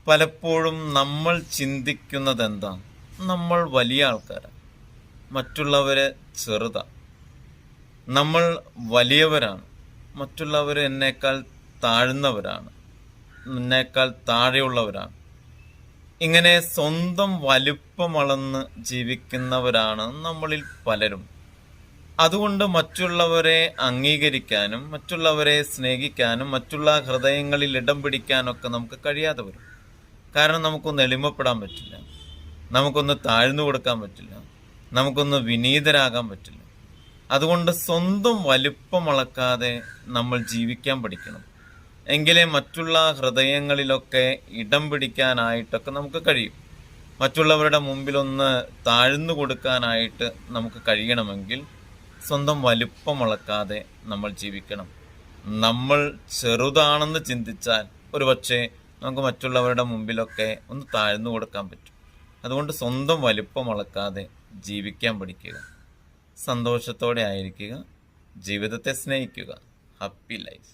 പലപ്പോഴും നമ്മൾ ചിന്തിക്കുന്നത് എന്താ, നമ്മൾ വലിയ ആൾക്കാരാണ്, മറ്റുള്ളവരെ ചെറുതാണ്. നമ്മൾ വലിയവരാണ്, മറ്റുള്ളവർ എന്നേക്കാൾ താഴ്ന്നവരാണ്, എന്നേക്കാൾ താഴെയുള്ളവരാണ്. ഇങ്ങനെ സ്വന്തം വലുപ്പമളന്ന് ജീവിക്കുന്നവരാണ് നമ്മളിൽ പലരും. അതുകൊണ്ട് മറ്റുള്ളവരെ അംഗീകരിക്കാനും മറ്റുള്ളവരെ സ്നേഹിക്കാനും മറ്റുള്ള ഹൃദയങ്ങളിൽ ഇടം പിടിക്കാനൊക്കെ നമുക്ക് കഴിയാതെ വരും. കാരണം നമുക്കൊന്ന് എളിമപ്പെടാൻ പറ്റില്ല, നമുക്കൊന്ന് താഴ്ന്നു കൊടുക്കാൻ പറ്റില്ല, നമുക്കൊന്ന് വിനീതരാകാൻ പറ്റില്ല. അതുകൊണ്ട് സ്വന്തം വലുപ്പം അളക്കാതെ നമ്മൾ ജീവിക്കാൻ പഠിക്കണം. എങ്കിലേ മറ്റുള്ള ഹൃദയങ്ങളിലൊക്കെ ഇടം പിടിക്കാനായിട്ടൊക്കെ നമുക്ക് കഴിയും. മറ്റുള്ളവരുടെ മുമ്പിലൊന്ന് താഴ്ന്നു കൊടുക്കാനായിട്ട് നമുക്ക് കഴിയണമെങ്കിൽ സ്വന്തം വലുപ്പം അളക്കാതെ നമ്മൾ ജീവിക്കണം. നമ്മൾ ചെറുതാണെന്ന് ചിന്തിച്ചാൽ ഒരുപക്ഷെ നമുക്ക് മറ്റുള്ളവരുടെ മുമ്പിലൊക്കെ ഒന്ന് താഴ്ന്നു കൊടുക്കാൻ പറ്റും. അതുകൊണ്ട് സ്വന്തം വലുപ്പം അളക്കാതെ ജീവിക്കാൻ പഠിക്കുക. സന്തോഷത്തോടെ ആയിരിക്കുക, ജീവിതത്തെ സ്നേഹിക്കുക. Happy life.